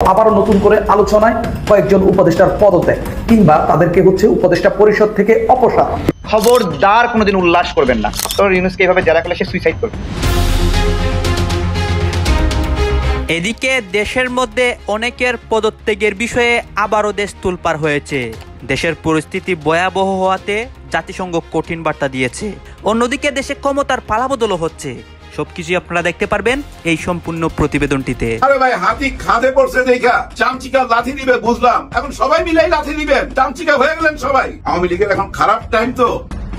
আবারও নতুন করে আলোচনায় কয়েকজন উপদেষ্টার পদত্যাগ কিংবা তাদেরকে উপদেষ্টা পরিষদ থেকে অপসারণ। খবরদার কোনোদিন উল্লাস করবেন না। ডক্টর ইউনূসকে এভাবে জেরা করলে সে সুইসাইড করবে। এদিকে দেশের মধ্যে অনেকের পদত্যাগের বিষয়ে আবারও দেশ তোলপাড় হয়েছে। দেশের পরিস্থিতি ভয়াবহ হওয়াতে জাতিসংঘ কঠিন বার্তা দিয়েছে। অন্যদিকে দেশে ক্ষমতার পালাবদলও হচ্ছে। সবকিছুই আপনারা দেখতে পারবেন এই সম্পূর্ণ প্রতিবেদনটিতে। আরে ভাই, হাতি খাদে পড়ছে দেখা চামচিকা লাথি দিবে বুঝলাম, এখন সবাই মিলাই লাথি দিবেন, চামচিকা হয়ে গেলেন সবাই। আওয়ামী লীগের এখন খারাপ টাইম, তো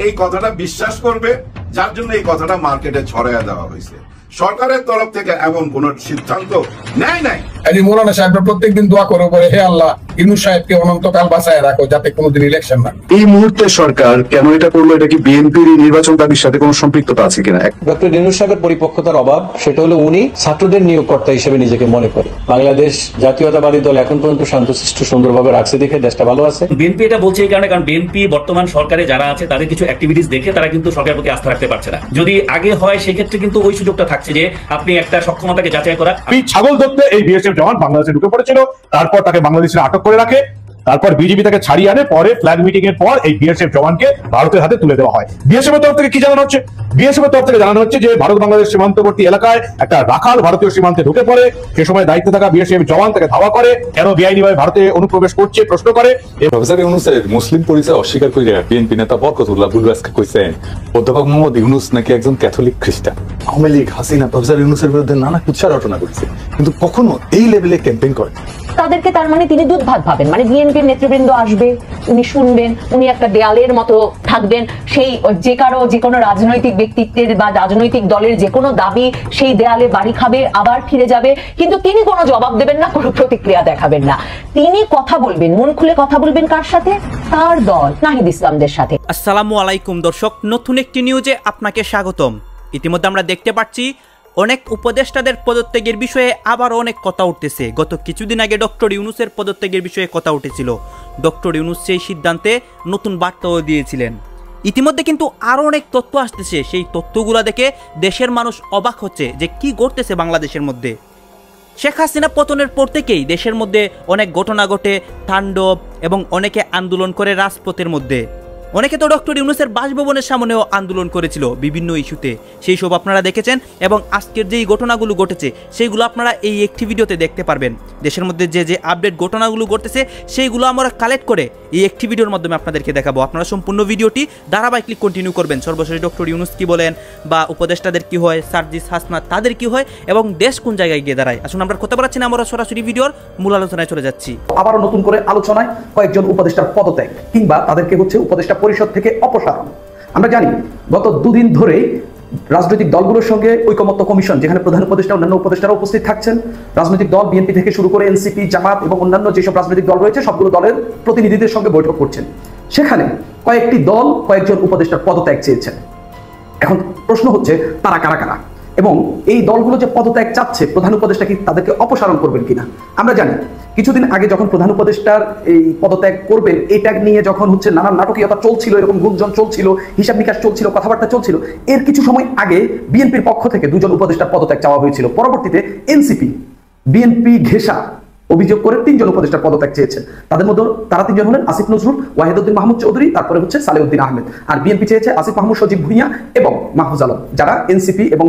এই কথাটা বিশ্বাস করবে, যার জন্য এই কথাটা মার্কেটে ছড়াইয়া দেওয়া হয়েছে। সরকারের তরফ থেকে এমন কোন সিদ্ধান্ত নেয় নাই। মৌলানা সাহেব প্রত্যেকদিন দোয়া করে বলে, হে আল্লাহ ইউনূস সাহেবকে অনন্তকাল বাঁচায় রাখো যাতে কোনোদিন ইলেকশন না। এই মুহূর্তে সরকার কেন এটা করলো? এটা কি বিএনপির নির্বাচন দাবির সাথে কোনো সম্পৃক্ততা আছে কিনা? ডক্টর ইউনূস সাহেবের পরিপক্কতার অভাব, সেটা হলো উনি ছাত্রদের নিয়োগকর্তা হিসেবে নিজেকে মনে করে। বাংলাদেশ জাতীয়তাবাদী দল এখন পর্যন্ত শান্তশিষ্ট সুন্দরভাবে রাখছে দেখে দেশটা ভালো আছে। বিএনপি এটা বলছে এই কারণে, কারণ বিএনপি বর্তমান সরকারে যারা আছে তাদের কিছু অ্যাক্টিভিটিস দেখে তারা কিন্তু সরকারের প্রতি আস্থা রাখতে পারছে না। যদি আগে হয় সেক্ষেত্রে কিন্তু ওই সুযোগটা থাকছে যে আপনি একটা সক্ষমতাকে যাচাই করা। ছাগল ধরতে এই বিএসএফ জওয়ান বাংলাদেশে ঢুকে পড়েছিল, তারপর তাকে বাংলাদেশে আটক করে রাখে, তারপর বিজেপি তাকে ছাড়িয়ে আনে, পরে ফ্ল্যাগ মিটিং এর পর এই বিএসএফ জওয়ানকে ভারতের হাতে তুলে দেওয়া হয়। বিএসএফ এর তরফ থেকে কি জানানো হচ্ছে? বিএসএফ এর তরফ থেকে জানানো হচ্ছে যে ভারত বাংলাদেশ সীমান্তবর্তী এলাকায় একটা রাখাল ভারতীয় সীমান্তে ঢুকে পড়ে, সে সময় দায়িত্বে থাকা বিএসএফ জওয়ান তাকে ধাওয়া করে, কেন বেআইনিভাবে ভারতে অনুপ্রবেশ করছে প্রশ্ন করে। প্রফেসর ইউনূসের মুসলিম পরিচয় অস্বীকার করে বিএনপি নেতা বরকতুল্লাহ বুলবাসকে কইছেন অধ্যাপক মোহাম্মদ ইউনূস নাকি একজন ক্যাথলিক খ্রিস্টান। আওয়ামী লীগ হাসিনা প্রফেসর ইউনূসের বিরুদ্ধে নানা কুৎসা রটনা করেছে, কিন্তু কখনো এই লেভেলে ক্যাম্পেইন করে তাদেরকে। তার মানে তিনি দুধ ভাত ভাবেন, মানে বিএনপির নেতৃবৃন্দ আসবে, উনি শুনবেন, উনি একটা দেয়ালের মতো থাকবেন, সেই যে কোনো রাজনৈতিক ব্যক্তিত্বের বা রাজনৈতিক দলের যে কোনো দাবি সেই দেয়ালে বাড়ি খাবে, আবার ফিরে যাবে, কিন্তু তিনি কোনো জবাব দেবেন না, কোনো প্রতিক্রিয়া দেখাবেন না। তিনি কথা বলবেন, মন খুলে কথা বলবেন কার সাথে? তার দল নাহিদ ইসলামদের সাথে। আসসালামু আলাইকুম দর্শক, নতুন একটি নিউজে আপনাকে স্বাগতম। ইতিমধ্যে আমরা দেখতে পাচ্ছি অনেক উপদেষ্টাদের পদত্যাগের বিষয়ে আবার অনেক কথা উঠতেছে। গত কিছুদিন আগে ডক্টর ইউনূসের পদত্যাগের বিষয়ে কথা উঠেছিল। ডক্টর ইউনূস সেই সিদ্ধান্তে নতুন বার্তাও দিয়েছিলেন। ইতিমধ্যে কিন্তু আরও অনেক তথ্য আসতেছে। সেই তথ্যগুলো দেখে দেশের মানুষ অবাক হচ্ছে যে কি ঘটতেছে বাংলাদেশের মধ্যে। শেখ হাসিনা পতনের পর থেকেই দেশের মধ্যে অনেক ঘটনা ঘটে, তাণ্ডব, এবং অনেকে আন্দোলন করে রাজপথের মধ্যে। অনেকে তো ডক্টর ইউনূসের বাসভবনের সামনেও আন্দোলন করেছিল বিভিন্ন ইস্যুতে, সেই সব আপনারা দেখেছেন। এবং আজকের যেই ঘটনাগুলো ঘটেছে সেইগুলো আপনারা এই একটি ভিডিওতে দেখতে পারবেন। দেশের মধ্যে যে যে আপডেট ঘটনাগুলো ঘটেছে সেইগুলো আমরা কালেক্ট করে এই একটি ভিডিওর মাধ্যমে আপনাদেরকে দেখাবো। আপনারা সম্পূর্ণ ভিডিওটি ধারাবাহিকলি কন্টিনিউ করবেন। সর্বশেষ ডক্টর ইউনূস কি বলেন, বা উপদেষ্টাদের কি হয়, সার্জিস হাসনাত তাদের কি হয়, এবং দেশ কোন জায়গায় গিয়ে দাঁড়ায়। আসুন আমরা কথা বলাচ্ছি না, আমরা সরাসরি ভিডিওর মূল আলোচনায় চলে যাচ্ছি। আবারও নতুন করে আলোচনায় কয়েকজন উপদেষ্টার পদত্যাগ কিংবা তাদেরকে উপদেষ্টা পরিষদ থেকে অপসারণ। আমরা জানি গত দুদিন ধরে রাজনৈতিক দলগুলোর সঙ্গে ঐকমত্য কমিশন, যেখানে প্রধান উপদেষ্টা অন্যান্য উপদেষ্টারা উপস্থিত থাকছেন, রাজনৈতিক দল বিএনপি থেকে শুরু করে এনসিপি, জামাত এবং অন্যান্য যেসব রাজনৈতিক দল রয়েছে সবগুলো দলের প্রতিনিধিদের সঙ্গে বৈঠক করছেন। সেখানে কয়েকটি দল কয়েকজন উপদেষ্টার পদত্যাগ চেয়েছেন। এখন প্রশ্ন হচ্ছে তারা কারা কারা, এবং এই দলগুলো যে পদত্যাগ চাচ্ছে প্রধান উপদেষ্টা কি তাদেরকে অপসারণ করবেন কিনা। আমরা জানি কিছুদিন আগে যখন প্রধান উপদেষ্টার এই পদত্যাগ করবেন এটা নিয়ে যখন নানান নাটকীয়তা চলছিল, এরকম গুঞ্জন চলছিল, হিসাব নিকাশ চলছিল, কথাবার্তা চলছিল, এর কিছু সময় আগে বিএনপির পক্ষ থেকে দুজন উপদেষ্টার পদত্যাগ চাওয়া হয়েছিল। পরবর্তীতে এনসিপি বিএনপি ঘেঁষা অভিযোগ করে তিনজন উপদেষ্টার পদত্যাগ চেয়েছেন। তাদের মধ্যে তারা তিনজন হলেন আসিফ নজরুল, ওয়াহিদউদ্দিন মাহমুদ চৌধুরী, তারপরে সালেউদ্দিন আহমেদ। আর বিএনপি চেয়েছে আসিফ মাহমুদ, সজীব ভুঁইয়া এবং মাহফুজ আলম, যারা এনসিপি এবং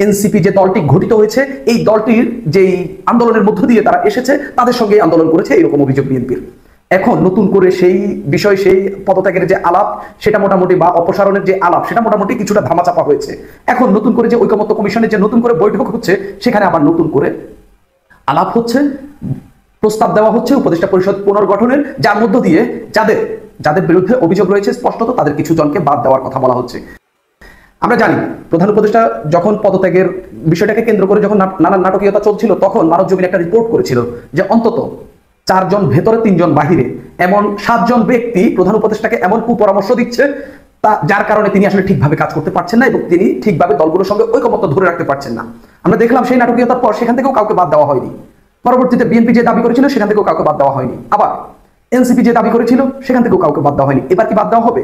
এনসিপি যে দলটি গঠিত হয়েছে এই দলটির যেই আন্দোলনের মধ্য দিয়ে তারা এসেছে তাদের সঙ্গে আন্দোলন করেছে, এরকম অভিযোগ বিএনপির। এখন নতুন করে সেই বিষয়, সেই পদত্যাগের যে আলাপ সেটা মোটামুটি, বা অপসারণের যে আলাপ সেটা মোটামুটি কিছুটা ধামাচাপা হয়েছে। এখন নতুন করে যে ঐকমত্য কমিশনের যে নতুন করে বৈঠক হচ্ছে সেখানে আবার নতুন করে আলাপ হচ্ছে, প্রস্তাব দেওয়া হচ্ছে উপদেষ্টা পরিষদ পুনর্গঠনের, যার মধ্য দিয়ে যাদের বিরুদ্ধে অভিযোগ রয়েছে স্পষ্টত তাদের কিছু জনকে বাদ দেওয়ার কথা বলা হচ্ছে। আমরা জানি প্রধান উপদেষ্টা যখন পদত্যাগের বিষয়টাকে কেন্দ্র করে যখন নানান নাটকীয়তা চলছিল তখন মানবজমিন একটা রিপোর্ট করেছিল যে অন্তত 4 জন ভেতরে 3 জন বাহিরে, এমন 7 জন ব্যক্তি প্রধান উপদেষ্টাকে এমন কুপরামর্শ দিচ্ছে যার কারণে তিনি আসলে ঠিকভাবে কাজ করতে পারছেন না এবং তিনি ঠিকভাবে দলগুলোর সঙ্গে ঐকমত্য ধরে রাখতে পারছেন না। আমরা দেখলাম সেই নাটকীয়তার পর সেখান থেকেও কাউকে বাদ দেওয়া হয়নি। পরবর্তীতে বিএনপি যে দাবি করেছিল সেখান থেকেও কাউকে বাদ দেওয়া হয়নি। আবার এনসিপি যে দাবি করেছিল সেখান থেকেও কাউকে বাদ দেওয়া হয়নি। এবার কি বাদ দেওয়া হবে?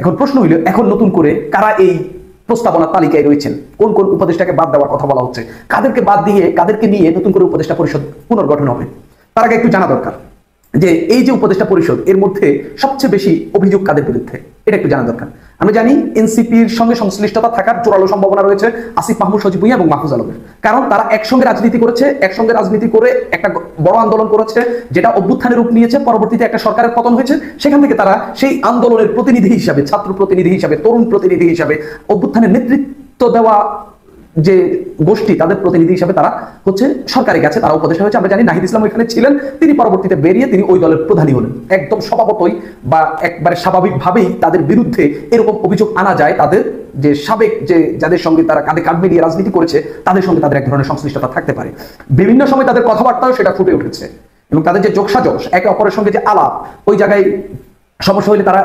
এখন প্রশ্ন হইল এখন নতুন করে কারা এই প্রস্তাবনা তালিকায় রয়েছেন, কোন কোন উপদেষ্টাকে বাদ দেওয়ার কথা বলা হচ্ছে, কাদেরকে বাদ দিয়ে কাদেরকে নিয়ে নতুন করে উপদেষ্টা পরিষদ পুনর্গঠন হবে। তার আগে একটু জানা দরকার যে এই যে উপদেষ্টা পরিষদ এর মধ্যে সবচেয়ে বেশি অভিযোগ কাদের বিরুদ্ধে, এটা একটু জানা দরকার। আমরা জানি এনসিপির সঙ্গে সংশ্লিষ্টতা থাকার জোরালো সম্ভাবনা রয়েছে আসিফ মাহমুদ সজীব ভুঁইয়া এবং মাহফুজ আলমের, কারণ তারা একসঙ্গে রাজনীতি করেছে, একসঙ্গে রাজনীতি করে একটা বড় আন্দোলন করেছে যেটা অভ্যুত্থানের রূপ নিয়েছে, পরবর্তীতে একটা সরকারের পতন হয়েছে, সেখান থেকে তারা সেই আন্দোলনের প্রতিনিধি হিসাবে, ছাত্র প্রতিনিধি হিসাবে, তরুণ প্রতিনিধি হিসাবে, অভ্যুত্থানের নেতৃত্ব দেওয়া যে গোষ্ঠী তাদের প্রতিনিধি হিসাবে তারা হচ্ছে সরকারে গেছে, তারা উপদেষ্টা হয়েছে। আমরা জানি নাহিদ ইসলাম ওইখানে ছিলেন, তিনি পরবর্তীতে বেরিয়ে তিনি ওই দলের প্রধানই হলেন। একদম স্বভাবতই বা একবারে স্বাভাবিকভাবেই তাদের বিরুদ্ধে এরকম অভিযোগ আনা যায়, তাদের যে সাবেক যে যাদের সঙ্গে তারা কাঁধে কাঁধ মিলিয়ে রাজনীতি করেছে তাদের সঙ্গে তাদের এক ধরনের সংশ্লিষ্টতা থাকতে পারে। বিভিন্ন সময় তাদের কথাবার্তাও সেটা ফুটে উঠেছে এবং তাদের যে যোগসাজশ, একে অপরের সঙ্গে যে আলাপ, ওই জায়গায় সমস্যা হলে তারা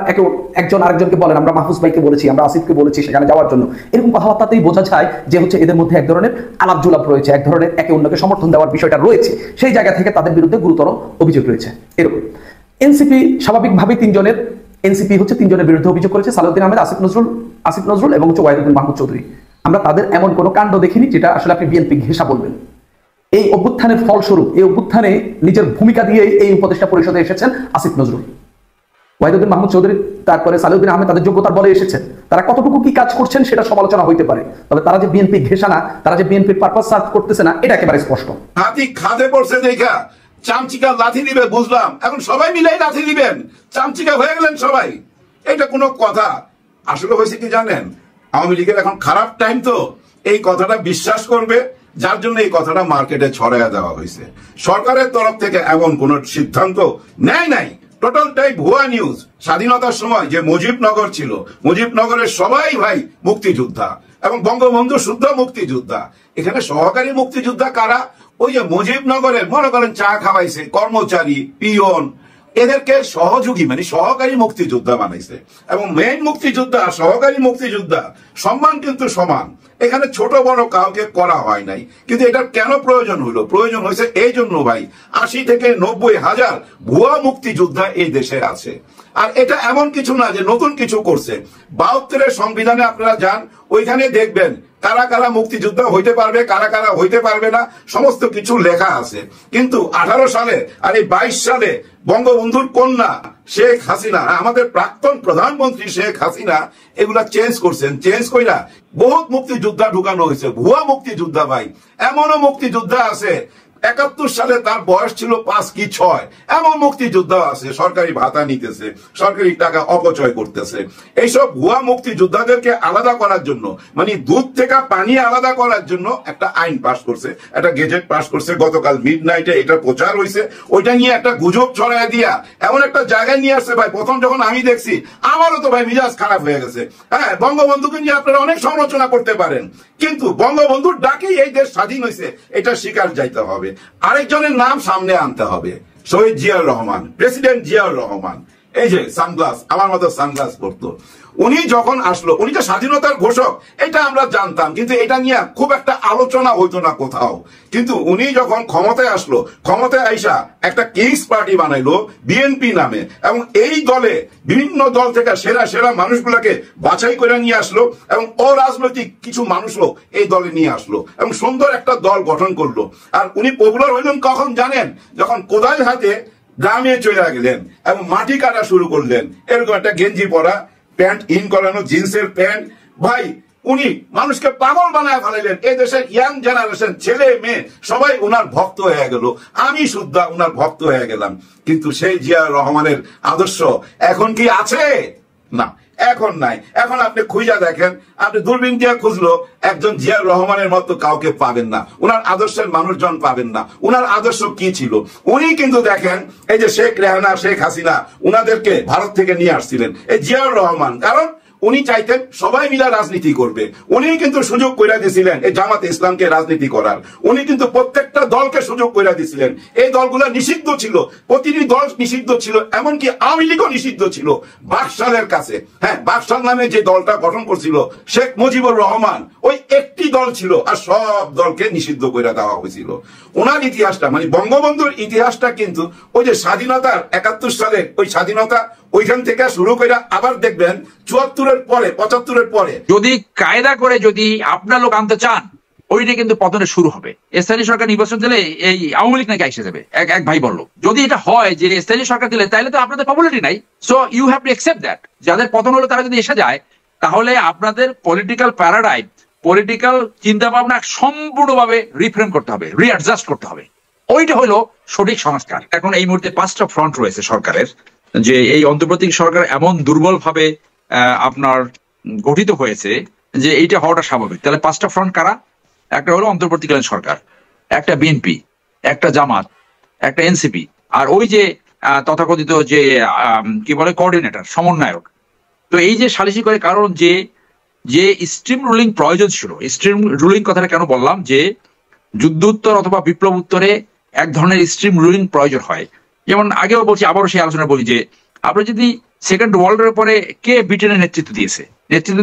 একজন আরেকজনকে বলেন, আমরা মাহফুজ ভাইকে বলেছি, আমরা আসিফকে বলেছি সেখানে যাওয়ার জন্য, এরকম কথাবার্তাতেই বোঝা যায় যে হচ্ছে এদের মধ্যে এক ধরনের আলাপ জুলাপ রয়েছে, এক ধরনের একে অন্যকে সমর্থন দেওয়ার বিষয়টা রয়েছে। সেই জায়গা থেকে তাদের বিরুদ্ধে গুরুতর অভিযোগ রয়েছে। এরকম এনসিপি স্বাভাবিকভাবেই এনসিপি হচ্ছে তিনজনের বিরুদ্ধে অভিযোগ করেছে, সালাউদ্দিন আহমেদ, আসিফ নজরুল এবং ওয়াহিদুদ্দিন মাহমুদ চৌধুরী। আমরা তাদের এমন কোনো কাণ্ড দেখিনি যেটা আসলে আপনি বিএনপি ঘেঁষা বলবেন। এই অভ্যুত্থানের ফলস্বরূপ, এই অভ্যুত্থানে নিজের ভূমিকা দিয়ে এই উপদেষ্টা পরিষদে এসেছেন আসিফ নজরুল, ওয়াহিদুদ্দিন মাহমুদ চৌধুরী, তারপরে সালাউদ্দিন আহমেদ তাদের যোগ্যতার বলে এসেছেন। তারা কতটুকু কি কাজ করছেন সেটা সমালোচনা হইতে পারে, তবে তারা যে বিএনপি ঘেঁষা না, তারা যে বিএনপির পারপাস সার্ভ করতেছে না, এটা একেবারে স্পষ্ট। হাতি খাদে পড়ছে দেখা চামচিকা লাথি দিবে বুঝলাম, এখন সবাই মিলাই লাথি দিবেন, চামচিকা হয়ে গেলেন সবাই। এটা কোনো কথা? আসলে হয়েছে কি জানেন, আওয়ামী লীগের এখন খারাপ টাইম, তো এই কথাটা বিশ্বাস করবে, যার জন্য এই কথাটা মার্কেটে ছড়াইয়া দেওয়া হয়েছে। সরকারের তরফ থেকে এমন কোন সিদ্ধান্ত নেয় নাই, টোটালটাই ভুয়া নিউজ। স্বাধীনতার সময় যে মুজিবনগর ছিল, মুজিবনগরের সবাই ভাই মুক্তিযোদ্ধা এবং বঙ্গবন্ধু শুদ্ধ মুক্তিযোদ্ধা। এখানে সহকারী মুক্তিযোদ্ধা কারা? ওই যে মুজিবনগরের মনে করেন চা খাওয়াইছে কর্মচারী, পিয়ন, এদেরকে সহযোগী মানে সহকারী মুক্তিযোদ্ধা বানাইছে। এবং মেইন মুক্তিযোদ্ধা, সহকারী মুক্তিযোদ্ধা সম্মান কিন্তু সমান, এখানে ছোট বড় কাউকে করা হয় নাই। কিন্তু এটা কেন প্রয়োজন হলো? প্রয়োজন হয়েছে এই জন্য ভাই, 80 থেকে 90 হাজার ভুয়া মুক্তিযোদ্ধা এই দেশে আছে। আর এটা এমন কিছু না যে নতুন কিছু করছে। 72-এর সংবিধানে আপনারা যান, ওইখানে দেখবেন কারা কারা মুক্তিযোদ্ধা হইতে পারবে, কারা কারা হইতে পারবে না, সমস্ত কিছু লেখা আছে। কিন্তু 18 সালে আর এই 22 সালে বঙ্গবন্ধুর কন্যা শেখ হাসিনা, আমাদের প্রাক্তন প্রধানমন্ত্রী শেখ হাসিনা এগুলা চেঞ্জ করছেন। চেঞ্জ কইরা বহুত মুক্তিযোদ্ধা ঢুকানো হয়েছে, ভুয়া মুক্তিযোদ্ধা ভাই। এমনও মুক্তিযোদ্ধা আছে 71 সালে তার বয়স ছিল 5 কি 6, এমন মুক্তিযোদ্ধা আছে সরকারি ভাতা নিতেছে, সরকারি টাকা অপচয় করতেছে। এইসব ভুয়া মুক্তিযোদ্ধাদেরকে আলাদা করার জন্য, মানে দুধ থেকে পানি আলাদা করার জন্য একটা আইন পাস করছে, একটা গেজেট পাস করছে। গতকাল মিডনাইটে এটা প্রচার হয়েছে, ওইটা নিয়ে একটা গুজব ছড়ায় দিয়া এমন একটা জায়গায় নিয়ে আসছে ভাই, প্রথম যখন আমি দেখছি আমারও তো ভাই মিজাজ খারাপ হয়ে গেছে। হ্যাঁ, বঙ্গবন্ধুকে নিয়ে আপনারা অনেক সমালোচনা করতে পারেন, কিন্তু বঙ্গবন্ধুর ডাকেই এই দেশ স্বাধীন হয়েছে, এটা স্বীকার যাইতে হবে। আরেকজনের নাম সামনে আনতে হবে, শহীদ জিয়াউর রহমান, প্রেসিডেন্ট জিয়াউর রহমান। এই যে সানগ্লাস, আমার মতো সানগ্লাস পরতো, উনি যখন আসলো, উনি যে স্বাধীনতার ঘোষক এটা আমরা জানতাম, কিন্তু এটা নিয়ে খুব একটা আলোচনা হইতো না কোথাও। কিন্তু উনি যখন ক্ষমতায় আসলো, ক্ষমতায় আইসা একটা কিংস পার্টি বানাইলো বিএনপি নামে, এবং এই দলে বিভিন্ন দল থেকে সেরা সেরা মানুষগুলোকে বাছাই করে নিয়ে আসলো, এবং অরাজনৈতিক কিছু মানুষও এই দলে নিয়ে আসলো, এবং সুন্দর একটা দল গঠন করলো। আর উনি পপুলার হইলেন কখন জানেন? যখন কোদাল হাতে গ্রামে চলে গেলেন এবং মাটি কাটা শুরু করলেন, এরকম একটা গেঞ্জি পরা, প্যান্ট ইন করানো, জিন্সের প্যান্ট, ভাই উনি মানুষকে পাগল বানায় ফেলাইলেন। এই দেশের ইয়াং জেনারেশন, ছেলে মেয়ে সবাই উনার ভক্ত হয়ে গেল, আমি সুদ্ধা উনার ভক্ত হয়ে গেলাম। কিন্তু সেই জিয়াউর রহমানের আদর্শ এখন কি আছে? না, এখন নাই। এখন আপনি খুঁজা দেখেন, আপনি দূরবীন দিয়ে খুঁজলো একজন জিয়াউর রহমানের মতো কাউকে পাবেন না, উনার আদর্শের মানুষজন পাবেন না। উনার আদর্শ কি ছিল? উনি কিন্তু দেখেন এই যে শেখ রেহানা, শেখ হাসিনা, উনাদেরকে ভারত থেকে নিয়ে আসছিলেন এই জিয়াউর রহমান, কারণ উনি চাইতেন সবাই মিলে রাজনীতি করবে। উনি কিন্তু সুযোগ করে দিয়েছিলেন এই জামাতে ইসলামকে রাজনীতি করার, উনি কিন্তু প্রত্যেকটা দলকে সুযোগ করে দিয়েছিলেন। এই দলগুলো নিষিদ্ধ ছিল, প্রতিটি দল নিষিদ্ধ ছিল, এমনকি আওয়ামী লীগও নিষিদ্ধ ছিল বাকশালের কাছে। হ্যাঁ, বাকশাল নামে যে দলটা গঠন করছিল শেখ মুজিবুর রহমান, ওই একটি দল ছিল, আর সব দলকে নিষিদ্ধ করে দেওয়া হয়েছিল। ওনার ইতিহাসটা মানে বঙ্গবন্ধুর ইতিহাসটা কিন্তু ওই যে স্বাধীনতার 71 সালে ওই স্বাধীনতা, ওইখান থেকে শুরু করে আবার দেখবেন ৭৪-এর পরে ৭৫-এর পরে যদি কায়দা করে যদি আপনার লোক আনতে চান, ওইটা কিন্তু পতনের শুরু হবে। স্থানীয় সরকার নির্বাচন দিলে এই আওয়ামী লীগ নাকি এসে যাবে, এক ভাই বললো। যদি এটা হয় যে স্থানীয় সরকার দিলে, তাহলে তো আপনাদের পপুলারিটি নাই। So you have to accept that. যাদের পতন হলো তারা যদি এসে যায়, তাহলে আপনাদের পলিটিক্যাল প্যারাডাইম, পলিটিক্যাল চিন্তা ভাবনা সম্পূর্ণভাবে রিফ্রেম করতে হবে, রিঅ্যাডজাস্ট করতে হবে। ওইটা হলো সঠিক সংস্কার। এখন এই মুহূর্তে 5টা ফ্রন্ট রয়েছে সরকারের, যে এই অন্তর্বর্তী সরকার এমন দুর্বল ভাবে আপনার গঠিত হয়েছে যে এইটা হওয়াটা স্বাভাবিক। তাহলে 5টা ফ্রন্ট কারা? একটা হলো অন্তর্বর্তীকালীন সরকার, একটা বিএনপি, একটা জামাত, একটা এনসিপি, আর ওই যে তথাকথিত যে কি বলে কোঅর্ডিনেটর, সমন্বয়ক। তো এই যে সালিসি করে, কারণ যে স্ট্রিম রুলিং প্রয়োজন ছিল। স্ট্রিম রুলিং কথাটা কেন বললাম, যে যুদ্ধোত্তর অথবা বিপ্লব উত্তরে এক ধরনের স্ট্রিম রুলিং প্রয়োজন হয়। যেমন আগেও বলছি, আবারও সেই আলোচনা বলি, যে আমরা যদি সেকেন্ড ওয়ার্ল্ডের পরে কে ব্রিটেনের নেতৃত্ব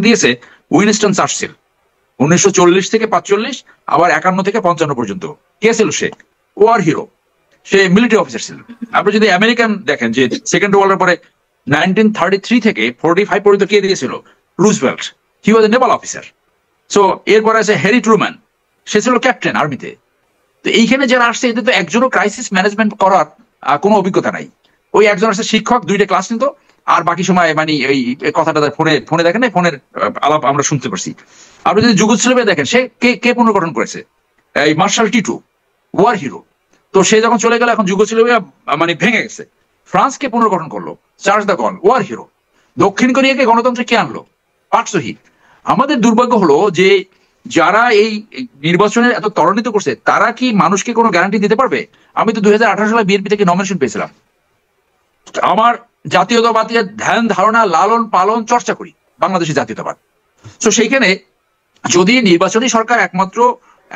দিয়েছে উইনস্টন চার্চিল, 1940 থেকে 45, আবার 51 থেকে 55 পর্যন্ত। কে ছিল সে? ওয়ার হিরো, সে মিলিটারি অফিসার ছিল। আপনি যদি আমেরিকান দেখেন, যে সেকেন্ড ওয়ার্ল্ডের পরে 1933 থেকে 45 পর্যন্ত কে দিয়েছিল? রুজভেল্ট, হি ওয়াজ এ নেভাল অফিসার। সো এরপরে আছে হ্যারি ট্রুম্যান, সে ছিল ক্যাপ্টেন আর্মিতে। তো এইখানে যারা আসছে, এদের তো একজনও ক্রাইসিস ম্যানেজমেন্ট করার কোনো অভিজ্ঞতা নাই। ওই একজন আসছে শিক্ষক, 2টা ক্লাস নিত, আর বাকি সময় মানে এই কথাটা ফোনে দেখেন, ফোনের আলাপ আমরা শুনতে পারছি। আপনি যদি যুগোস্লাভিয়া দেখেন, সে কে পুনর্গঠন করেছে? এই মার্শাল টিটো, ওয়ার হিরো। তো সে যখন চলে গেল, এখন যুগোস্লাভিয়া মানে ভেঙে গেছে। ফ্রান্সকে পুনর্গঠন করলো Charles de Gaulle, war hero. দক্ষিণ কোরিয়াকে গণতন্ত্রে কে আনলো? পাক সো হি। আমাদের দুর্ভাগ্য হলো যে যারা এই নির্বাচনে এত ত্বরান্বিত করছে, তারা কি মানুষকে কোনো গ্যারান্টি দিতে পারবে? আমি তো 2018 সালে বিএনপি থেকে নমিনেশন পেয়েছিলাম। আমার জাতীয়তাবাদের ধ্যান ধারণা, লালন পালন, চর্চা করি, বাংলাদেশি জাতীয়তাবাদ। তো সেইখানে যদি নির্বাচনী সরকার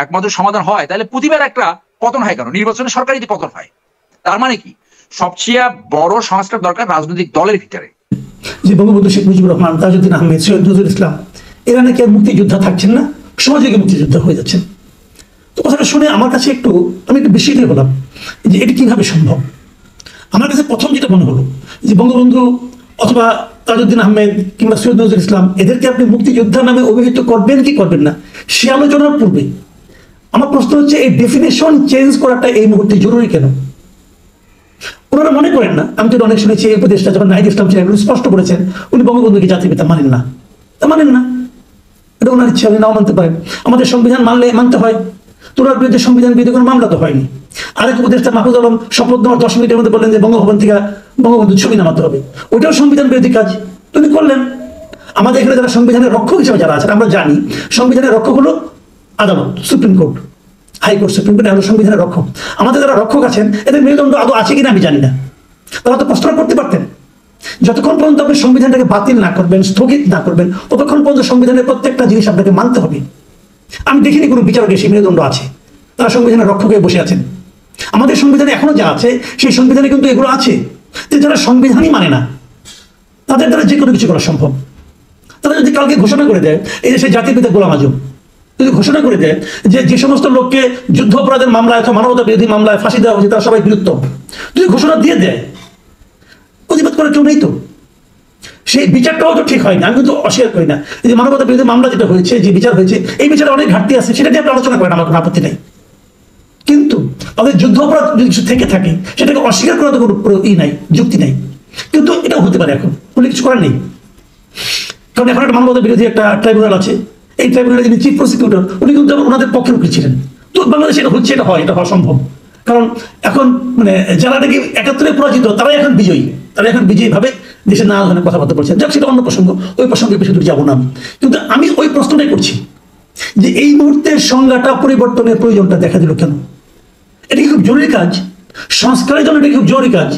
একমাত্র সমাধান হয়, তাহলে প্রতিবার একটা পতন হয়। কেন? নির্বাচনে সরকারই পতন হয়। তার মানে কি? সবচেয়ে বড় সংস্কার দরকার রাজনৈতিক দলের ভিতরে। যে বঙ্গবন্ধু শেখ মুজিবুর রহমান, তাজউদ্দিন আহমেদ, সৈয়দ নজরুল ইসলাম, এরা নাকি আর মুক্তিযোদ্ধা থাকছেন না, সহযোগী মুক্তিযোদ্ধা হয়ে যাচ্ছেন। তো কথাটা শুনে আমার কাছে আমি একটু বিস্মিত হলাম যে এটি কিভাবে সম্ভব। আমার কাছে প্রথম যেটা মনে হলো, যে বঙ্গবন্ধু অথবা তাজউদ্দিন আহমেদ কিংবা সৈয়দ নজরুল ইসলাম, এদেরকে আপনি মুক্তিযোদ্ধা নামে অভিহিত করবেন কি করবেন না, সে আলোচনার পূর্বে আমার প্রশ্ন হচ্ছে, এই ডেফিনেশন চেঞ্জ করাটা এই মুহূর্তে জরুরি কেন? ওনারা মনে করেন না? আমি তো অনেক শুনেছি, এই উপদেষ্টা যখন নাহিদ ইসলাম ছিলেন, উনি স্পষ্ট বলেছেন উনি বঙ্গবন্ধুকে জাতির পিতা মানেন না। তা মানেন না, এটা ওনার ইচ্ছা, উনি নাও মানতে পারেন। আমাদের সংবিধান মানতে হয়। তোরার বিরুদ্ধে সংবিধান বিরুদ্ধে কোনো মামলা তো হয়নি। আরেক উপদেষ্টা মাহফুজ আলম শপথ নেওয়ার 10 মিনিটের মধ্যে বললেন যে বঙ্গভবন থেকে বঙ্গবন্ধু ছবি নামাতে হবে, ওইটাও সংবিধান বিরোধী কাজ, তুমি করলেন। আমাদের এখানে যারা সংবিধানের রক্ষক হিসেবে যারা আছেন, আমরা জানি সংবিধানের রক্ষক হলো আদালত, supreme court, high court, supreme court হলো সংবিধানের রক্ষক। আমাদের যারা রক্ষক আছেন, এদের মেরুদণ্ড আদৌ আছে কিনা আমি জানি না। তারা তো প্রশ্ন করতে পারতেন। যতক্ষণ পর্যন্ত আপনি সংবিধানটাকে বাতিল না করবেন, স্থগিত না করবেন, ততক্ষণ পর্যন্ত সংবিধানের প্রত্যেকটা জিনিস আপনাকে মানতে হবে। আমি দেখিনি কোনো বিচারকের সেই মেরুদণ্ড আছে, তারা সংবিধানের রক্ষক হয়ে বসে আছেন। আমাদের সংবিধানে এখনো যা আছে, সেই সংবিধানে কিন্তু এগুলো আছে যে যারা সংবিধানই মানে না, তাদের দ্বারা যে কোনো কিছু করা সম্ভব। তারা যদি কালকে ঘোষণা করে দেয়, এই দেশের জাতির পিতা গোলাম আজম যদি ঘোষণা করে দেয় যে সমস্ত লোককে যুদ্ধ অপরাধের মামলায় অথবা মানবতা বিরোধী মামলায় ফাঁসি দেওয়া হয়েছে, তারা সবাই বিরুদ্ধ, যদি ঘোষণা দিয়ে দেয়, প্রতিবাদ করার কেউ নেই তো। সেই বিচারটাও তো ঠিক হয় না, আমি কিন্তু অস্বীকার করি না। যে মানবতা বিরোধী মামলা যেটা হয়েছে, যে বিচার হয়েছে, এই বিচারে অনেক ঘাটতি আছে, সেটা নিয়ে আপনি আলোচনা করেন, আমার কোনো আপত্তি নেই। কিন্তু তাদের যুদ্ধ অপরাধ যদি কিছু থেকে থাকে, সেটাকে অস্বীকার করার তো কোনো নাই, যুক্তি নাই। কিন্তু এটাও হতে পারে, এখন কোনো কিছু করার নেই। কারণ এখন একটা মানবতা বিরোধী একটা ট্রাইব্যুনাল আছে, এই ট্রাইব্যুনালে যিনি চিফ প্রসিকিউটর, উনি কিন্তু ওনাদের পক্ষের উকিল ছিলেন। তো বাংলাদেশে এটা হচ্ছে, এটা হওয়া সম্ভব। কারণ এখন মানে যারা নাকি 71-এ পরাজিত, তারাই এখন বিজয়ী, তারা এখন বিজয়ী ভাবে দেশের নানা ধরনের কথাবার্তা বলছেন। যাক, সেটা অন্য প্রসঙ্গ, ওই প্রসঙ্গে বেশি দূর যাবো না। কিন্তু আমি ওই প্রশ্নটাই করছি যে এই মুহূর্তের সংজ্ঞাটা পরিবর্তনের প্রয়োজনটা দেখা দিল কেন? এটা কি খুব জরুরি কাজ? সংস্কারের জন্য এটা খুব জরুরি কাজ।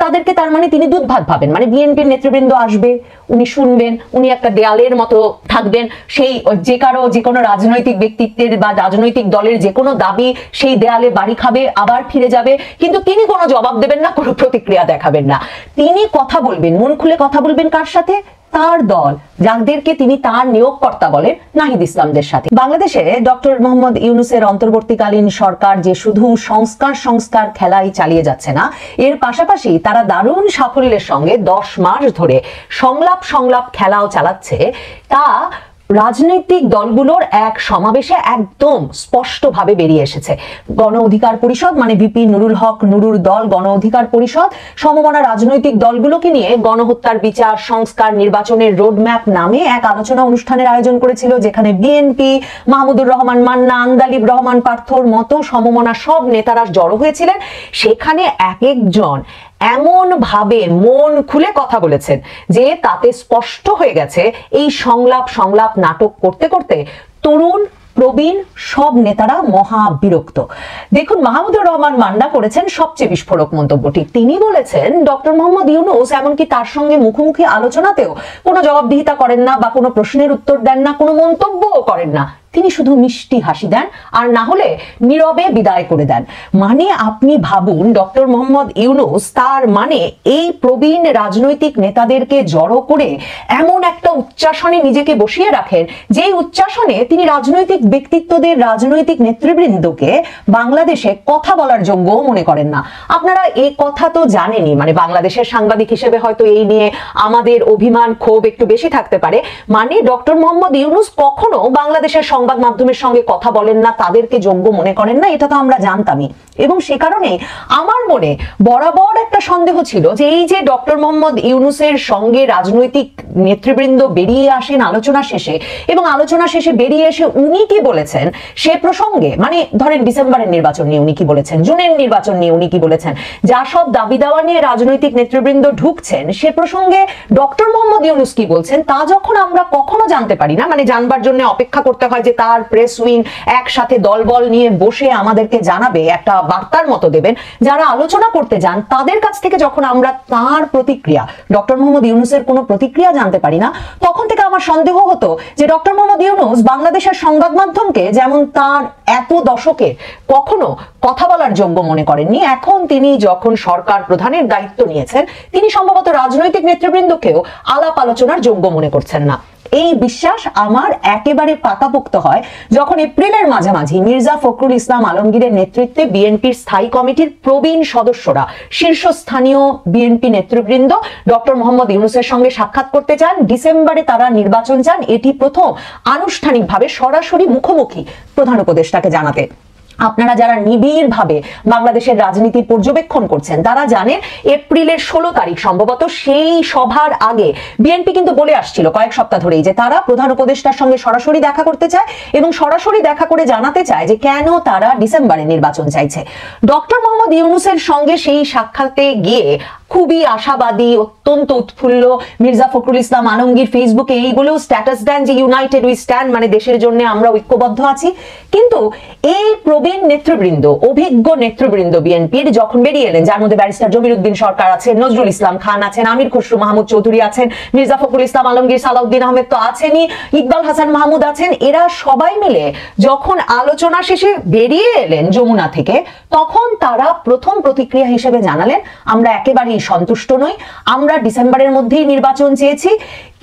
তাদেরকে তার মানে তিনি দুধ ভাত ভাবেন, মানে বিএনপির নেতৃবৃন্দ আসবে, উনি শুনবেন, উনি একটা দেয়ালের মতো থাকবেন, সেই যে কোনো রাজনৈতিক ব্যক্তিত্বের বা রাজনৈতিক দলের যে কোনো দাবি সেই দেয়ালে বাড়ি খাবে, আবার ফিরে যাবে, কিন্তু তিনি কোনো জবাব দেবেন না, কোনো প্রতিক্রিয়া দেখাবেন না। তিনি কথা বলবেন, মন খুলে কথা বলবেন কার সাথে? তার দল, যাদেরকে তিনি তার নিয়োগকর্তা বলেন, নাহিদ ইসলামদের সাথে। বাংলাদেশে ডক্টর মোহাম্মদ ইউনূসের অন্তর্বর্তীকালীন সরকার যে শুধু সংস্কার খেলাই চালিয়ে যাচ্ছে না, এর পাশাপাশি তারা দারুণ সাফল্যের সঙ্গে 10 মাস ধরে সংলাপ খেলাও চালাচ্ছে, তা রাজনৈতিক দলগুলোর এক সমাবেশে একদম স্পষ্টভাবে বেরিয়ে এসেছে। গণ অধিকার পরিষদ মানে ভিপি নুরুল হক নুরুর দল, গণ অধিকার পরিষদ সমমনা রাজনৈতিক দলগুলোকে নিয়ে গণহত্যার বিচার, সংস্কার, নির্বাচনের রোডম্যাপ নামে এক আলোচনা অনুষ্ঠানের আয়োজন করেছিল, যেখানে বিএনপি, মাহমুদুর রহমান মান্না, আন্দালিব রহমান পার্থর মতো সমমনা সব নেতারা জড়ো হয়েছিলেন। সেখানে এক একজন এমন ভাবে মন খুলে কথা বলেছেন যে তাতে স্পষ্ট হয়ে গেছে এই সংলাপ নাটক করতে করতে তরুণ প্রবীণ সব নেতারা মহা বিরক্ত। দেখুন, মাহমুদুর রহমান মান্না করেছেন সবচেয়ে বিস্ফোরক মন্তব্যটি। তিনি বলেছেন ডক্টর মোহাম্মদ ইউনূস এমনকি তার সঙ্গে মুখোমুখি আলোচনাতেও কোনো জবাবদিহিতা করেন না বা কোনো প্রশ্নের উত্তর দেন না, কোনো মন্তব্যও করেন না। তিনি শুধু মিষ্টি হাসি দেন, আর না হলে নীরবে বিদায় করে দেন। মানে আপনি ভাবুন, ডক্টর মোহাম্মদ ইউনূস তার মানে এই প্রবীণ রাজনৈতিক নেতাদেরকে জড়ো করে এমন একটা উচ্চাসনে নিজেকে বসিয়ে রাখেন, যে উচ্চাসনে তিনি রাজনৈতিক ব্যক্তিত্বদের, রাজনৈতিক নেতৃবৃন্দকে বাংলাদেশে কথা বলার যোগ্য মনে করেন না। আপনারা এই কথা তো জানেনই, মানে বাংলাদেশের সাংবাদিক হিসেবে হয়তো এই নিয়ে আমাদের অভিমান ক্ষোভ একটু বেশি থাকতে পারে। মানে ডক্টর মোহাম্মদ ইউনূস কখনো বাংলাদেশের সংবাদ মাধ্যমের সঙ্গে কথা বলেন না, তাদেরকে যোগ্য মনে করেন না, এটা তো আমরা জানতামই। এবং সে কারণে আমার মনে বরাবর একটা সন্দেহ ছিল যে এই যে ডক্টর মোহাম্মদ ইউনূসের সঙ্গে রাজনৈতিক নেতৃবৃন্দ বেরিয়ে আসেন আলোচনা শেষে, এবং আলোচনা শেষে বেরিয়ে এসে উনি কি বলেছেন সে প্রসঙ্গে, মানে ধরেন ডিসেম্বরের নির্বাচন নিয়ে উনি কি বলেছেন, জুনের নির্বাচন নিয়ে উনি কি বলেছেন, যা সব দাবি দাওয়া নিয়ে রাজনৈতিক নেতৃবৃন্দ ঢুকছেন সে প্রসঙ্গে ডক্টর মোহাম্মদ ইউনূস কি বলছেন, তা যখন আমরা কখনো জানতে পারি না, মানে জানবার জন্য অপেক্ষা করতে হয় যে তার প্রেস উইং একসাথে দলবল নিয়ে বসে আমাদেরকে জানাবে, একটা বার্তার মতো দেবেন, যারা আলোচনা করতে যান তাদের কাছ থেকে যখন আমরা তার প্রতিক্রিয়া, ডক্টর মোহাম্মদ ইউনূসের কোনো প্রতিক্রিয়া জানতে পারি না, তখন থেকে আমার সন্দেহ হতো যে ডক্টর মোহাম্মদ ইউনূস বাংলাদেশের সংবাদ মাধ্যমকে যেমন তার এত দশকে কখনো কথা বলার যোগ্য মনে করেননি, এখন তিনি যখন সরকার প্রধানের দায়িত্ব নিয়েছেন তিনি সম্ভবত রাজনৈতিক নেতৃবৃন্দকেও আলাপ আলোচনার যোগ্য মনে করছেন না। এই বিশ্বাস আমার একেবারে পাকাপোক্ত হয় যখন এপ্রিলের মাঝামাঝি মির্জা ফখরুল ইসলাম আলমগীরের নেতৃত্বে বিএনপির স্থায়ী কমিটির প্রবীণ সদস্যরা, শীর্ষস্থানীয় বিএনপি নেতৃবৃন্দ ডক্টর মোহাম্মদ ইউনূসের সঙ্গে সাক্ষাৎ করতে চান। ডিসেম্বরে তারা নির্বাচন চান, এটি প্রথম আনুষ্ঠানিকভাবে সরাসরি মুখোমুখি প্রধান উপদেষ্টাকে জানাতে। আপনারা যারা নিবিড়ভাবে বাংলাদেশের রাজনীতি পর্যবেক্ষণ করছেন তারা জানেন এপ্রিলের 16 তারিখ সম্ভবত সেই সভার আগে বিএনপি কিন্তু বলে আসছিল কয়েক সপ্তাহ ধরেই যে তারা প্রধান উপদেষ্টার সঙ্গে সরাসরি দেখা করতে চায় এবং সরাসরি দেখা করে জানাতে চায় যে কেন তারা ডিসেম্বরে নির্বাচন চাইছে। ডক্টর মোহাম্মদ ইউনূসের সঙ্গে সেই সাক্ষাতে গিয়ে খুবই আশাবাদী, অত্যন্ত উৎফুল্ল মির্জা ফখরুল ইসলাম আলমগীর ফেসবুকে এই বলেও স্ট্যাটাস দেন যে ইউনাইটেড উই স্ট্যান্ড, মানে দেশের জন্য আমরা ঐক্যবদ্ধ আছি। কিন্তু এই প্রবীণ নেতৃবৃন্দ, অভিজ্ঞ নেতৃবৃন্দ বিএনপির যখন বেরিয়ে এলেন, যার মধ্যে ব্যারিস্টার জমির উদ্দিন সরকার আছেন, নজরুল ইসলাম খান আছেন, আমির খসরু মাহমুদ চৌধুরী আছেন, মির্জা ফখরুল ইসলাম আলমগীর, সালাউদ্দিন আহমেদ তো আছেনই, ইকবাল হাসান মাহমুদ আছেন, এরা সবাই মিলে যখন আলোচনা শেষে বেরিয়ে এলেন যমুনা থেকে, তখন তারা প্রথম প্রতিক্রিয়া হিসেবে জানালেন আমরা একেবারেই সন্তুষ্ট নই, আমরা ডিসেম্বরের মধ্যেই নির্বাচন চেয়েছি।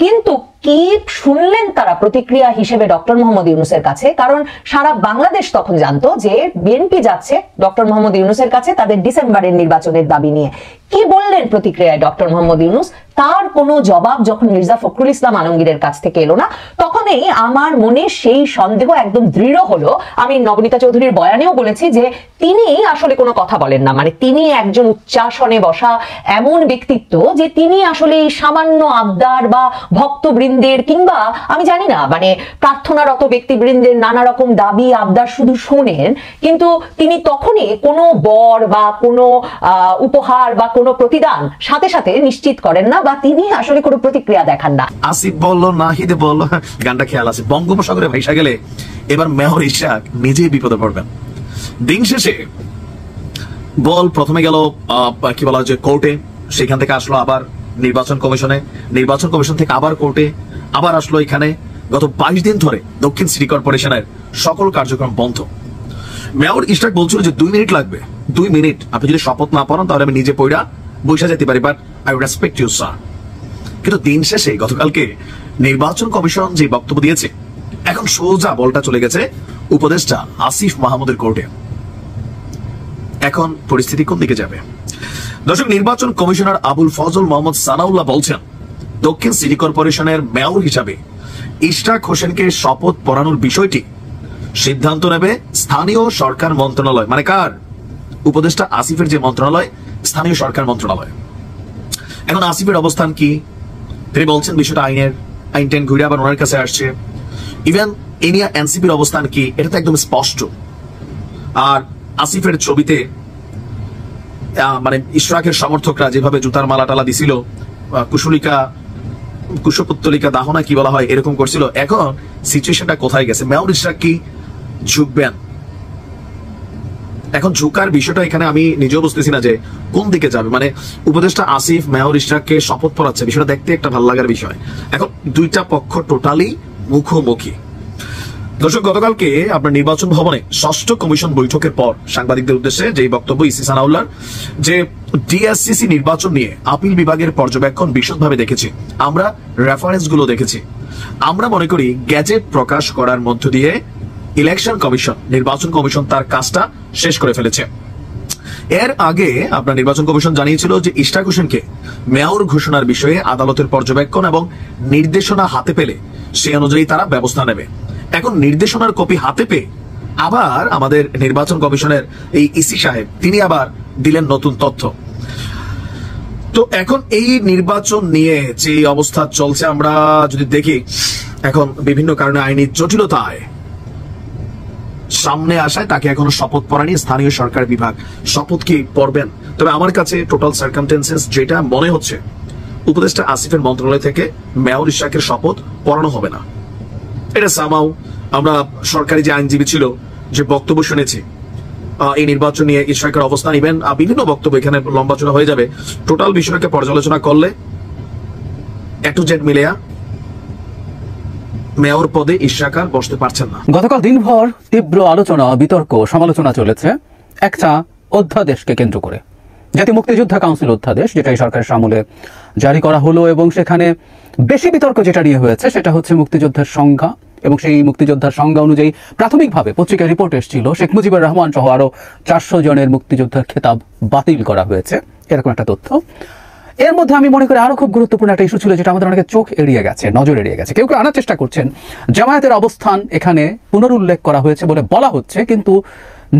কিন্তু কি শুনলেন তারা প্রতিক্রিয়া হিসেবে ডক্টর মোহাম্মদ ইউনূসের কাছে? কারণ সারা বাংলাদেশ তখন জানতো যে বিএনপি যাচ্ছে ডক্টর মোহাম্মদ ইউনূসের কাছে তাদের ডিসেম্বরের নির্বাচনের দাবি নিয়ে। কি বললেন প্রতিক্রিয়ায় ডক্টর মোহাম্মদ ইউনূস? তার কোনো জবাব যখন মির্জা ফখরুল ইসলাম আলমগীরের কাছ থেকে এলো না, তখনই আমার মনে সেই সন্দেহ একদম দৃঢ় হলো। আমি নবনীতা চৌধুরীর বয়ানেও বলেছি যে তিনি আসলে কোনো কথা বলেন না, মানে তিনি একজন উচ্চাসনে বসা এমন ব্যক্তিত্ব যে তিনি আসলে এই সামান্য আবদার বা ভক্তবৃন্দের কিংবা আমি জানি না মানে প্রার্থনারত ব্যক্তিবৃন্দের নানা রকম দাবি আবদার শুধু শোনেন, কিন্তু তিনি তখনই কোনো বর বা কোনো উপহার বা কোনো প্রতিদান সাথে সাথে নিশ্চিত করেন না, বা তিনি আসলে কোনো প্রতিক্রিয়া দেখান না। আসিফ বলল, নাহিদ বলল, গানটা খেয়াল আছে, বঙ্গোপসাগরে ভাইসা গেলে এবার মেহর ইশাক নিজেই বিপদে পড়বেন। দিন শেষে বল প্রথমে গেল কি বলা হয় কোর্টে, সেখান থেকে আসলো আবার নির্বাচন কমিশনে, নির্বাচন কমিশন থেকে আবার কোর্টে, আবার আসলো এখানে। গত 22 দিন ধরে দক্ষিণ সিটি কর্পোরেশনের সকল কার্যক্রম বন্ধ। মেয়র ইশরাক বলছিল যে 2 মিনিট লাগবে, 2 মিনিট, আপনি যদি শপথ না পড়েন তাহলে আমি নিজে পড়া বৈশা যেতে পারি, but I respect you sir. কিন্তু দিন শেষে গতকালকে নির্বাচন কমিশন যে বক্তব্য দিয়েছে, এখন সোজা বলটা চলে গেছে উপদেষ্টা আসিফ মাহমুদের কোর্টে। এখন পরিস্থিতি কোন দিকে যাবে? দর্শক, নির্বাচন কমিশনার আবুল ফজল মোহাম্মদ সানাউল্লাহ বলছেন, দক্ষিণ সিটি কর্পোরেশনের মেয়র হিসাবে ইশরাক হোসেনকে শপথ পড়ানোর বিষয়টি সিদ্ধান্ত নেবে স্থানীয় সরকার মন্ত্রণালয়। মানে কার? উপদেষ্টা আসিফের যে মন্ত্রণালয়, স্থানীয় সরকার মন্ত্রণালয়। এখন আসিফের অবস্থান কি? তিনি বলছেন বিষয়টা আইন টেন ঘুরে আবার ওনার কাছে আসছে। ইভেন এ নিয়ে এনসিপির অবস্থান কি, এটা তো একদম স্পষ্ট। আর আসিফের ছবিতে মানে ইশরাকের সমর্থকরা যেভাবে জুতার মালা টালা দিছিল, কুশপুত্তলিকা দাহনা কি বলা হয়, এরকম করছিল। এখন সিচুয়েশনটা কোথায় গেছে? মেয়র ইশরাক কি ঝুঁকবেন? এখন ঝুঁকার বিষয়টা এখানে আমি নিজেও বুঝতেছি না যে কোন দিকে যাবে। মানে উপদেষ্টা আসিফ মেয়র ইশরাককে শপথ পড়াচ্ছে, বিষয়টা দেখতে একটা ভালো লাগার বিষয়। এখন দুইটা পক্ষ টোটালি মুখোমুখি। দর্শক, গতকালকে আপনার নির্বাচন ভবনে ষষ্ঠ কমিশন বৈঠকের পর সাংবাদিকদের উদ্দেশ্যে যে বক্তব্য ইসি সানাউল্লাহর, যে ডিএসসিসি নির্বাচন নিয়ে আপিল বিভাগের পর্যবেক্ষণ বিশদভাবে দেখেছি, আমরা রেফারেন্স গুলো দেখেছি। আমরা মনে করি গ্যাজেট প্রকাশ করার মধ্য দিয়ে ইলেকশন কমিশন, নির্বাচন কমিশন তার কাজটা শেষ করে ফেলেছে। এর আগে আপনার নির্বাচন কমিশন জানিয়েছিল যে ইশরাক হোসেনকে মেয়র ঘোষণার বিষয়ে আদালতের পর্যবেক্ষণ এবং নির্দেশনা হাতে পেলে সে অনুযায়ী তারা ব্যবস্থা নেবে। এখন নির্দেশনার কপি হাতে পেয়ে আবার আমাদের নির্বাচন কমিশনের এই ইসি সাহেব তিনি আবার দিলেন নতুন তথ্য। তো এখন এই নির্বাচন নিয়ে যে অবস্থা চলছে আমরা যদি দেখি, এখন বিভিন্ন কারণে আইনি জটিলতায় সামনে আসায় তাকে এখনো শপথ পড়ানি স্থানীয় সরকার বিভাগ। শপথ কি পড়বেন? তবে আমার কাছে টোটাল সার্কামস্টেন্সেস যেটা মনে হচ্ছে, উপদেষ্টা আসিফের মন্ত্রণালয় থেকে মেয়র ইশরাকের শপথ পড়ানো হবে না। এটা সামাও আমরা সরকারি যে আইনজীবী ছিল যে বক্তব্য শুনেছি এই নির্বাচন নিয়ে ইশরাকের অবস্থান, ইভেন বিভিন্ন বক্তব্য এখানে লম্বা চড়া হয়ে যাবে। টোটাল বিষয়কে পর্যালোচনা করলে এ টু জেড মিলিয়া মেয়র পদে ইশরাক আর বসতে পারছেন না। গতকাল দিনভর তীব্র আলোচনা, বিতর্ক, সমালোচনা চলেছে একটা অধ্যাদেশকে কেন্দ্র করে, জাতীয় মুক্তিযোদ্ধা কাউন্সিল অধ্যাদেশ, যেটা এই সরকারের আমলে জারি করা হলো। এবং সেখানে বেশি বিতর্ক যেটা নিয়ে হয়েছে সেটা হচ্ছে মুক্তিযোদ্ধার সংজ্ঞা। এবং সেই মুক্তিযোদ্ধার সংজ্ঞা অনুযায়ী প্রাথমিকভাবে পত্রিকায় রিপোর্ট এসেছিল শেখ মুজিবুর রহমান সহ আরো 400 জনের মুক্তিযোদ্ধার খেতাব বাতিল করা হয়েছে, এরকম একটা তথ্য। এর মধ্যে আমি মনে করি আরো খুব গুরুত্বপূর্ণ একটা ইস্যু ছিল, যেটা আমাদের অনেকে চোখ এড়িয়ে গেছে, নজর এড়িয়ে গেছে। কেউ কেউ আনার চেষ্টা করছেন, জামায়াতের অবস্থান এখানে পুনরুল্লেখ করা হয়েছে বলে বলা হচ্ছে, কিন্তু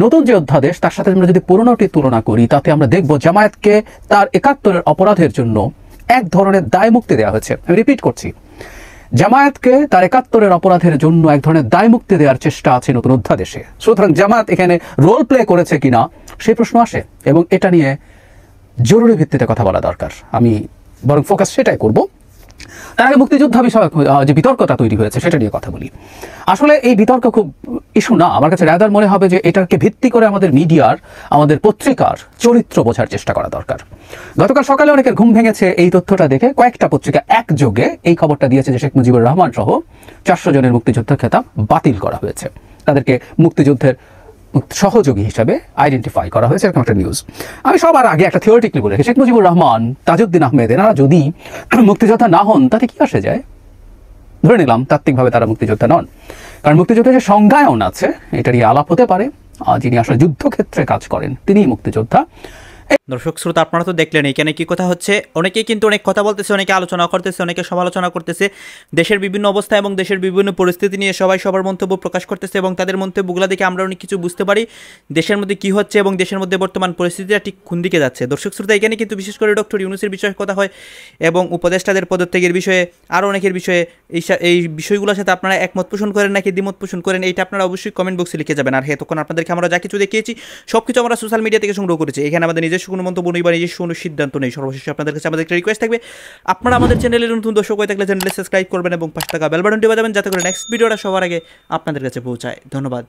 নতুন যে অধ্যাদেশ তার সাথে আমরা যদি পুরোনোটি তুলনা করি, তাতে আমরা দেখব জামায়াতকে তার 71-এর অপরাধের জন্য এক ধরনের দায় মুক্তি দেওয়া হয়েছে। আমি রিপিট করছি, জামায়াতকে তার 71-এর অপরাধের জন্য এক ধরনের দায় মুক্তি দেওয়ার চেষ্টা আছে নতুন অধ্যাদেশে। সুতরাং জামায়াত এখানে রোল প্লে করেছে কিনা সেই প্রশ্ন আসে, এবং এটা নিয়ে জরুরি ভিত্তিতে কথা বলা দরকার। আমি বরং ফোকাস সেটাই করব। তার আগে মুক্তিযোদ্ধা বিষয়ক যে বিতর্কটা তৈরি হয়েছে সেটা নিয়ে কথা বলি। আসলে এই বিতর্ক খুব ইস্যু না, আমার কাছে রাদার মনে হবে যে এটাকে ভিত্তি করে আমাদের মিডিয়ার, আমাদের পত্রিকার চরিত্র বোঝার চেষ্টা করা দরকার। গতকাল সকালে অনেকের ঘুম ভেঙেছে এই তথ্যটা দেখে। কয়েকটা পত্রিকা একযোগে এই খবরটা দিয়েছে যে শেখ মুজিবুর রহমান সহ 400 জনের মুক্তিযোদ্ধার খেতাব বাতিল করা হয়েছে, তাদেরকে মুক্তিযুদ্ধের সহযোগী হিসাবে আইডেন্টিফাই করা হয়েছে, এরকম একটা নিউজ। আমি সবার আগে একটা থিওরিটিক্যালি বলে, শেখ মুজিবুর রহমান, তাজউদ্দিন আহমেদ এনারা যদি মুক্তিযোদ্ধা না হন তাতে কি আসে যায়? ধরে নিলাম তাত্ত্বিকভাবে তারা মুক্তিযোদ্ধা নন, কারণ মুক্তিযোদ্ধার যে সংজ্ঞায়ন আছে এটারই আলাপ হতে পারে, যিনি আসলে যুদ্ধক্ষেত্রে কাজ করেন তিনিই মুক্তিযোদ্ধা। দর্শক শ্রোতা, আপনারা তো দেখলেন এখানে কি কথা হচ্ছে। অনেকেই কিন্তু অনেক কথা বলতেছে, অনেকে আলোচনা করতেছে, অনেকে সমালোচনা করতেছে। দেশের বিভিন্ন অবস্থা এবং দেশের বিভিন্ন পরিস্থিতি নিয়ে সবাই সবার মন্তব্য প্রকাশ করতেছে, এবং তাদের মন্তব্যগুলো দেখে আমরা অনেক কিছু বুঝতে পারি দেশের মধ্যে কি হচ্ছে এবং দেশের মধ্যে বর্তমান পরিস্থিতিটা ঠিক কোন দিকে যাচ্ছে। দর্শক শ্রোতা, এখানে কিন্তু বিশেষ করে ডক্টর ইউনূসের বিষয়ে কথা হয় এবং উপদেষ্টাদের পদত্যাগের বিষয়ে, আরও অনেকের বিষয়ে। এই বিষয়গুলোর সাথে আপনারা একমত পোষণ করেন নাকি দ্বিমত পোষণ করেন, এইটা আপনারা অবশ্যই কমেন্ট বক্সে লিখে যাবেন। আর তখন আপনাদেরকে আমরা যা কিছু দেখিয়েছি সব কিছু আমরা সোশ্যাল মিডিয়া থেকে সংগ্রহ করেছি, এখানে আমাদের নিজস্ব কোনো মন্তব্য নেই বা নিজস্ব কোনো সিদ্ধান্ত নেই। সর্বশেষে আপনাদের কাছে আমাদের একটা রিকোয়েস্ট থাকবে, আপনারা আমাদের চ্যানেলের নতুন দর্শক হয়ে থাকলে চ্যানেলে সাবস্ক্রাইব করবেন এবং পাশে থাকা বেল বাটনটি বাজাবেন, যাতে করে নেক্সট ভিডিওটা সবার আগে আপনাদের কাছে পৌঁছায়। ধন্যবাদ।